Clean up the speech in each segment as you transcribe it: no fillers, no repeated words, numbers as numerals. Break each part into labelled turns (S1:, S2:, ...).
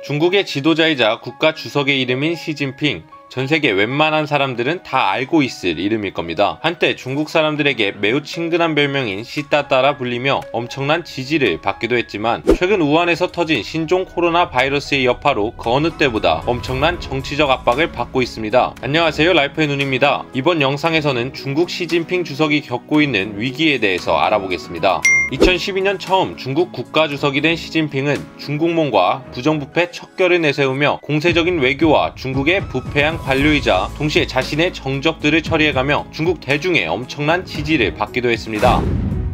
S1: 중국의 지도자이자 국가 주석의 이름인 시진핑. 전세계 웬만한 사람들은 다 알고 있을 이름일 겁니다. 한때 중국 사람들에게 매우 친근한 별명인 시따따라 불리며 엄청난 지지를 받기도 했지만 최근 우한에서 터진 신종 코로나 바이러스의 여파로 그 어느 때보다 엄청난 정치적 압박을 받고 있습니다. 안녕하세요, 라이프의 눈입니다. 이번 영상에서는 중국 시진핑 주석이 겪고 있는 위기에 대해서 알아보겠습니다. 2012년 처음 중국 국가주석이 된 시진핑은 중국몽과 부정부패 척결을 내세우며 공세적인 외교와 중국의 부패한 관료이자 동시에 자신의 정적들을 처리해가며 중국 대중의 엄청난 지지를 받기도 했습니다.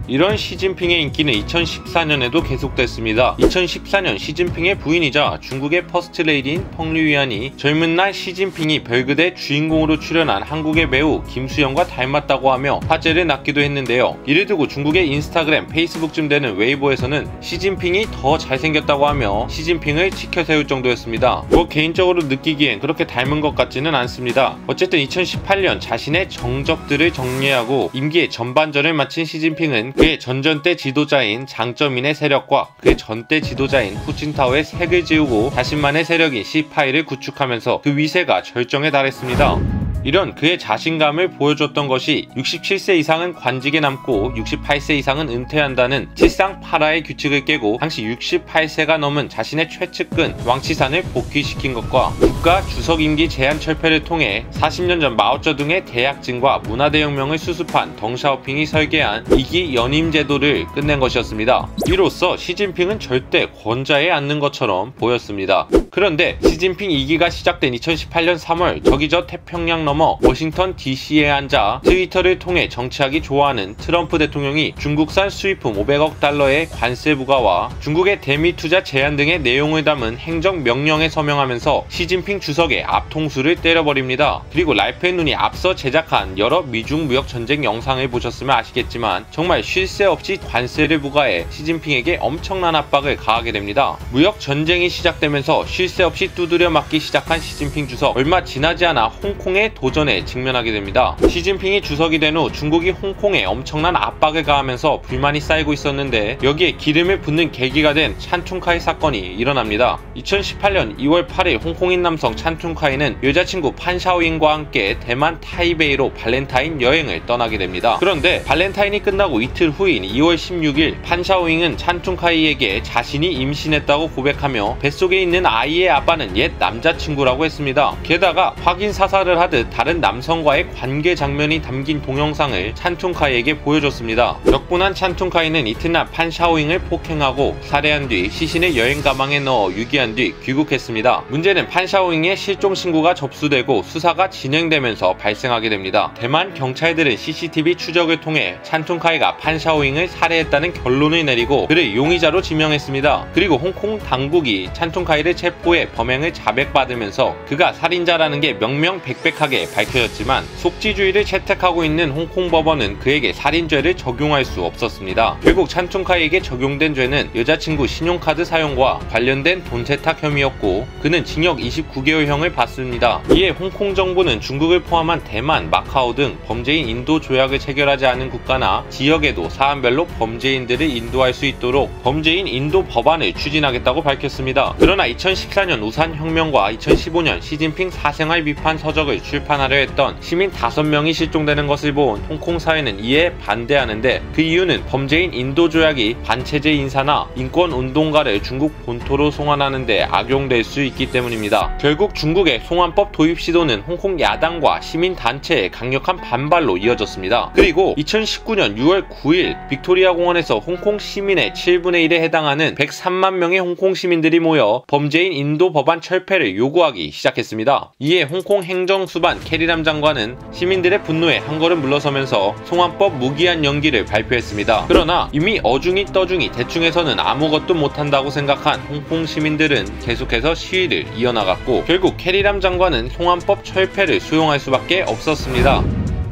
S1: 이런 시진핑의 인기는 2014년에도 계속됐습니다. 2014년 시진핑의 부인이자 중국의 퍼스트레이디인 펑류위안이 젊은 날 시진핑이 별그대 주인공으로 출연한 한국의 배우 김수영과 닮았다고 하며 화제를 낳기도 했는데요. 이를 두고 중국의 인스타그램, 페이스북쯤 되는 웨이보에서는 시진핑이 더 잘생겼다고 하며 시진핑을 치켜세울 정도였습니다. 개인적으로 느끼기엔 그렇게 닮은 것 같지는 않습니다. 어쨌든 2018년 자신의 정적들을 정리하고 임기의 전반전을 마친 시진핑은 그의 전전때 지도자인 장쩌민의 세력과 그의 전때 지도자인 후진타오의 색을 지우고 자신만의 세력인 시파이를 구축하면서 그 위세가 절정에 달했습니다. 이런 그의 자신감을 보여줬던 것이 67세 이상은 관직에 남고 68세 이상은 은퇴한다는 칠상파라의 규칙을 깨고 당시 68세가 넘은 자신의 최측근 왕치산을 복귀시킨 것과 국가 주석 임기 제한 철폐를 통해 40년 전 마오쩌둥의 대약진과 문화대혁명을 수습한 덩샤오핑이 설계한 2기 연임 제도를 끝낸 것이었습니다. 이로써 시진핑은 절대 권좌에 앉는 것처럼 보였습니다. 그런데 시진핑 2기가 시작된 2018년 3월 저기저 태평양 넘어 워싱턴 DC에 앉아 트위터를 통해 정치하기 좋아하는 트럼프 대통령이 중국산 수입품 500억 달러의 관세 부과와 중국의 대미 투자 제한 등의 내용을 담은 행정명령에 서명하면서 시진핑 주석의 앞통수를 때려버립니다. 그리고 라이프의 눈이 앞서 제작한 여러 미중 무역 전쟁 영상을 보셨으면 아시겠지만 정말 쉴 새 없이 관세를 부과해 시진핑에게 엄청난 압박을 가하게 됩니다. 무역 전쟁이 시작되면서 쉴 새 없이 두드려 맞기 시작한 시진핑 주석. 얼마 지나지 않아 홍콩의 도전에 직면하게 됩니다. 시진핑이 주석이 된 후 중국이 홍콩에 엄청난 압박을 가하면서 불만이 쌓이고 있었는데 여기에 기름을 붓는 계기가 된 찬퉁카이 사건이 일어납니다. 2018년 2월 8일 홍콩인 남성 찬퉁카이는 여자친구 판샤오잉과 함께 대만 타이베이로 발렌타인 여행을 떠나게 됩니다. 그런데 발렌타인이 끝나고 이틀 후인 2월 16일 판샤오잉은 찬퉁카이에게 자신이 임신했다고 고백하며 뱃속에 있는 아이의 아빠는 옛 남자친구라고 했습니다. 게다가 확인 사살을 하듯 다른 남성과의 관계 장면이 담긴 동영상을 찬퉁카이에게 보여줬습니다. 격분한 찬퉁카이는 이튿날 판샤오잉을 폭행하고 살해한 뒤 시신을 여행 가방에 넣어 유기한 뒤 귀국했습니다. 문제는 판샤오잉의 실종 신고가 접수되고 수사가 진행되면서 발생하게 됩니다. 대만 경찰들은 CCTV 추적을 통해 찬퉁카이가 판샤오잉을 살해했다는 결론을 내리고 그를 용의자로 지명했습니다. 그리고 홍콩 당국이 찬퉁카이를 체포해 범행을 자백받으면서 그가 살인자라는 게 명명백백하게 밝혀졌지만 속지주의를 채택하고 있는 홍콩 법원은 그에게 살인죄를 적용할 수 없었습니다. 결국 찬퉁카이에게 적용된 죄는 여자친구 신용카드 사용과 관련된 돈 세탁 혐의였고 그는 징역 29개월형을 받습니다. 이에 홍콩 정부는 중국을 포함한 대만, 마카오 등 범죄인 인도 조약을 체결하지 않은 국가나 지역에도 사안별로 범죄인들을 인도할 수 있도록 범죄인 인도 법안을 추진하겠다고 밝혔습니다. 그러나 2014년 우산혁명과 2015년 시진핑 사생활 비판 서적을 출판하려 했던 시민 5명이 실종되는 것을 본 홍콩 사회는 이에 반대하는데 그 이유는 범죄인 인도 조약이 반체제 인사나 인권운동가를 중국 본토로 송환하는 데 악용될 수 있기 때문입니다. 결국 중국의 송환법 도입 시도는 홍콩 야당과 시민단체의 강력한 반발로 이어졌습니다. 그리고 2019년 6월 9일 빅토리아 공원에서 홍콩 시민의 7분의 1에 해당하는 103만 명의 홍콩 시민들이 모여 범죄인 인도 법안 철폐를 요구하기 시작했습니다. 이에 홍콩 행정수반 캐리람 장관은 시민들의 분노에 한 걸음 물러서면서 송환법 무기한 연기를 발표했습니다. 그러나 이미 어중이 떠중이 대충해서는 아무것도 못한다고 생각한 홍콩 시민들은 계속해서 시위를 이어나갔고 결국 캐리람 장관은 송환법 철폐를 수용할 수밖에 없었습니다.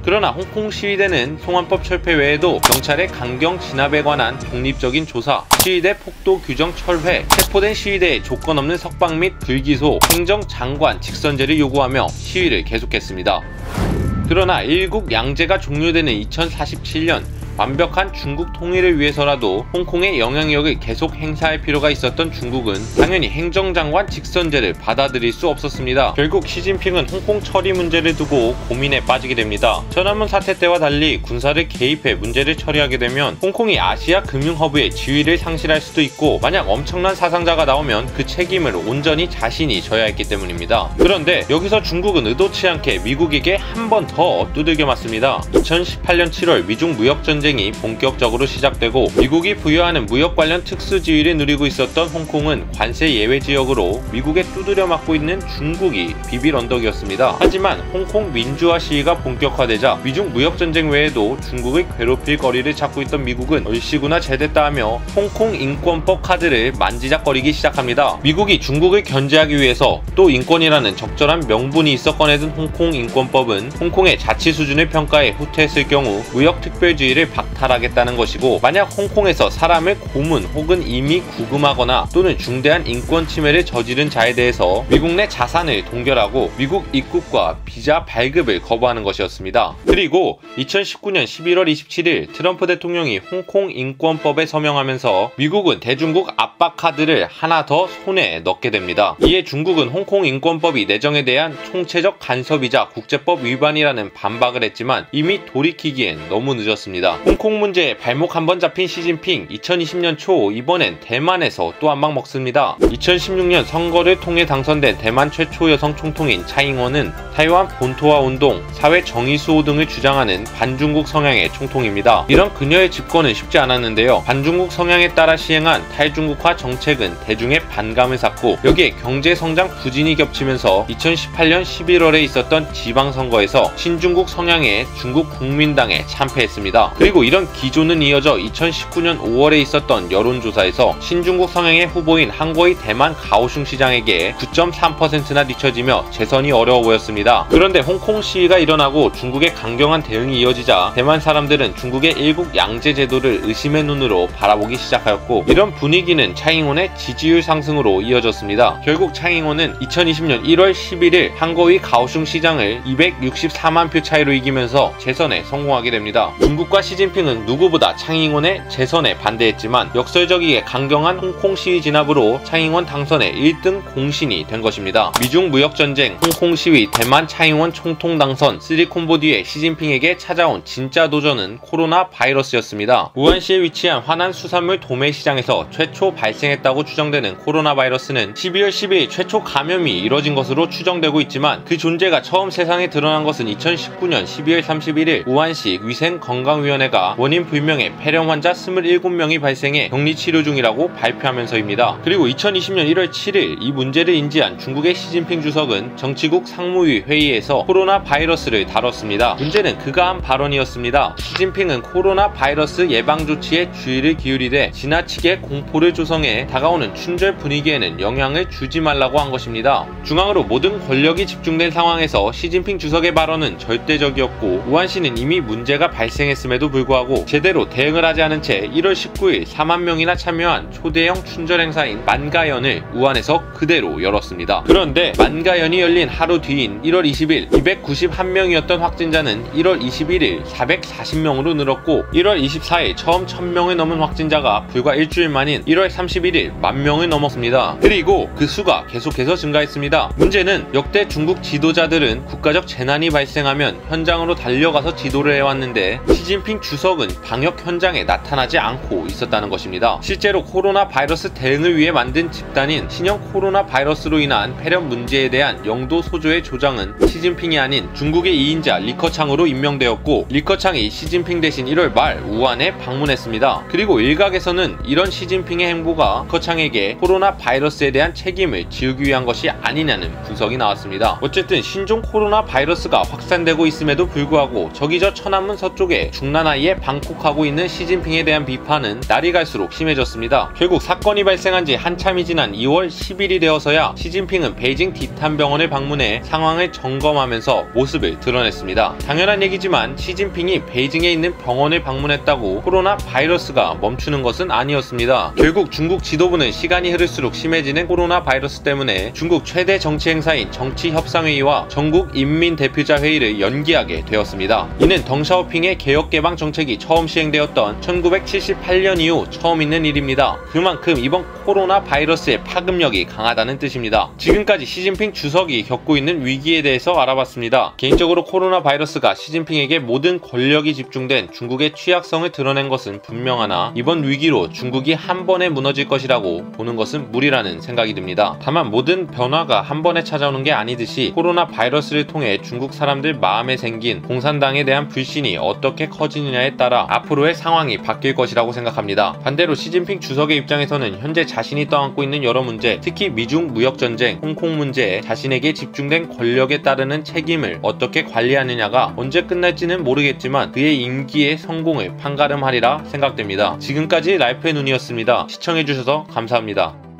S1: 그러나 홍콩 시위대는 송환법 철폐 외에도 경찰의 강경 진압에 관한 독립적인 조사, 시위대 폭도 규정 철회, 체포된 시위대의 조건 없는 석방 및 불기소, 행정장관 직선제를 요구하며 시위를 계속했습니다. 그러나 일국 양제가 종료되는 2047년 완벽한 중국 통일을 위해서라도 홍콩의 영향력을 계속 행사할 필요가 있었던 중국은 당연히 행정장관 직선제를 받아들일 수 없었습니다. 결국 시진핑은 홍콩 처리 문제를 두고 고민에 빠지게 됩니다. 천안문 사태 때와 달리 군사를 개입해 문제를 처리하게 되면 홍콩이 아시아 금융허브의 지위를 상실할 수도 있고, 만약 엄청난 사상자가 나오면 그 책임을 온전히 자신이 져야 했기 때문입니다. 그런데 여기서 중국은 의도치 않게 미국에게 한 번 더 두들겨 맞습니다. 2018년 7월 미중 무역전쟁이 본격적으로 시작되고 미국이 부여하는 무역 관련 특수지위를 누리고 있었던 홍콩은 관세 예외 지역으로 미국에 두드려 맞고 있는 중국이 비빌 언덕이었습니다. 하지만 홍콩 민주화 시위가 본격화되자 미중 무역전쟁 외에도 중국을 괴롭힐 거리를 찾고 있던 미국은 얼씨구나 잘됐다 하며 홍콩 인권법 카드를 만지작거리기 시작합니다. 미국이 중국을 견제하기 위해서 또 인권이라는 적절한 명분이 있어 꺼내든 홍콩 인권법은 홍콩의 자치 수준을 평가해 후퇴했을 경우 무역특별주의를 박탈하겠다는 것이고, 만약 홍콩에서 사람을 고문 혹은 이미 구금하거나 또는 중대한 인권 침해를 저지른 자에 대해서 미국 내 자산을 동결하고 미국 입국과 비자 발급을 거부하는 것이었습니다. 그리고 2019년 11월 27일 트럼프 대통령이 홍콩 인권법에 서명하면서 미국은 대중국 압박 카드를 하나 더 손에 넣게 됩니다. 이에 중국은 홍콩 인권법이 내정에 대한 총체적 간섭이자 국제법 위반이라는 반박을 했지만 이미 돌이키기엔 너무 늦었습니다. 홍콩 문제에 발목 한번 잡힌 시진핑, 2020년 초 이번엔 대만에서 또 한 방 먹습니다. 2016년 선거를 통해 당선된 대만 최초 여성 총통인 차잉원은 타이완 본토화 운동, 사회 정의 수호 등을 주장하는 반중국 성향의 총통입니다. 이런 그녀의 집권은 쉽지 않았는데요. 반중국 성향에 따라 시행한 탈중국화 정책은 대중의 반감을 샀고, 여기에 경제성장 부진이 겹치면서 2018년 11월에 있었던 지방선거에서 신중국 성향의 중국 국민당에 참패했습니다. 그리고 이런 기조는 이어져 2019년 5월에 있었던 여론조사에서 신중국 성향의 후보인 한국의 대만 가오슝 시장에게 9.3%나 뒤처지며 재선이 어려워 보였습니다. 그런데 홍콩 시위가 일어나고 중국의 강경한 대응이 이어지자 대만 사람들은 중국의 일국 양제 제도를 의심의 눈으로 바라보기 시작하였고, 이런 분위기는 차잉원의 지지율 상승으로 이어졌습니다. 결국 차잉원은 2020년 1월 11일 한국의 가오슝 시장을 264만 표 차이로 이기면서 재선에 성공하게 됩니다. 중국과 시진핑은 누구보다 차잉원의 재선에 반대했지만 역설적이게 강경한 홍콩 시위 진압으로 차잉원 당선의 1등 공신이 된 것입니다. 미중 무역전쟁, 홍콩 시위, 대만 차잉원 총통 당선, 3콤보 뒤에 시진핑에게 찾아온 진짜 도전은 코로나 바이러스였습니다. 우한시에 위치한 화난 수산물 도매 시장에서 최초 발생했다고 추정되는 코로나 바이러스는 12월 10일 최초 감염이 이뤄진 것으로 추정되고 있지만 그 존재가 처음 세상에 드러난 것은 2019년 12월 31일 우한시 위생건강위원회가 원인 불명의 폐렴 환자 27명이 발생해 격리치료 중이라고 발표하면서입니다. 그리고 2020년 1월 7일 이 문제를 인지한 중국의 시진핑 주석은 정치국 상무위 회의에서 코로나 바이러스를 다뤘습니다. 문제는 그가 한 발언이었습니다. 시진핑은 코로나 바이러스 예방 조치에 주의를 기울이되 지나치게 공포를 조성해 다가오는 춘절 분위기에는 영향을 주지 말라고 한 것입니다. 중앙으로 모든 권력이 집중된 상황에서 시진핑 주석의 발언은 절대적이었고, 우한시는 이미 문제가 발생했음에도 불구하고 제대로 대응을 하지 않은 채 1월 19일 4만 명이나 참여한 초대형 춘절 행사인 만가연을 우한에서 그대로 열었습니다. 그런데 만가연이 열린 하루 뒤인 1월 20일 291명이었던 확진자는 1월 21일 440명으로 늘었고, 1월 24일 처음 1000명을 넘은 확진자가 불과 일주일 만인 1월 31일 10,000명을 넘었습니다. 그리고 그 수가 계속해서 증가했습니다. 문제는 역대 중국 지도자들은 국가적 재난이 발생하면 현장으로 달려가서 지도를 해왔는데 시진핑 주석은 방역 현장에 나타나지 않고 있었다는 것입니다. 실제로 코로나 바이러스 대응을 위해 만든 집단인 신형 코로나 바이러스로 인한 폐렴 문제에 대한 영도 소조의 조장은 시진핑이 아닌 중국의 2인자 리커창으로 임명되었고, 리커창이 시진핑 대신 1월 말 우한에 방문했습니다. 그리고 일각에서는 이런 시진핑의 행보가 리커창에게 코로나 바이러스에 대한 책임을 지우기 위한 것이 아니냐는 분석이 나왔습니다. 어쨌든 신종 코로나 바이러스가 확산되고 있음에도 불구하고 저기 저 천안문 서쪽에 중나라에 방콕하고 있는 시진핑에 대한 비판은 날이 갈수록 심해졌습니다. 결국 사건이 발생한 지 한참이 지난 2월 10일이 되어서야 시진핑은 베이징 디탄병원을 방문해 상황을 점검하면서 모습을 드러냈습니다. 당연한 얘기지만 시진핑이 베이징에 있는 병원을 방문했다고 코로나 바이러스가 멈추는 것은 아니었습니다. 결국 중국 지도부는 시간이 흐를수록 심해지는 코로나 바이러스 때문에 중국 최대 정치 행사인 정치협상회의와 전국 인민대표자 회의를 연기하게 되었습니다. 이는 덩샤오핑의 개혁개방 정책이 처음 시행되었던 1978년 이후 처음 있는 일입니다. 그만큼 이번 코로나 바이러스의 파급력이 강하다는 뜻입니다. 지금까지 시진핑 주석이 겪고 있는 위기에 대해서 알아봤습니다. 개인적으로 코로나 바이러스가 시진핑에게 모든 권력이 집중된 중국의 취약성을 드러낸 것은 분명하나 이번 위기로 중국이 한 번에 무너질 것이라고 보는 것은 무리라는 생각이 듭니다. 다만 모든 변화가 한 번에 찾아오는 게 아니듯이 코로나 바이러스를 통해 중국 사람들 마음에 생긴 공산당에 대한 불신이 어떻게 커지느냐에 따라 앞으로의 상황이 바뀔 것이라고 생각합니다. 반대로 시진핑 주석의 입장에서는 현재 자신이 떠안고 있는 여러 문제, 특히 미중 무역전쟁, 홍콩 문제에 자신에게 집중된 권력에 따르는 책임을 어떻게 관리하느냐가 언제 끝날지는 모르겠지만 그의 임기의 성공을 판가름하리라 생각됩니다. 지금까지 라이프의 눈이었습니다. 시청해주셔서 감사합니다.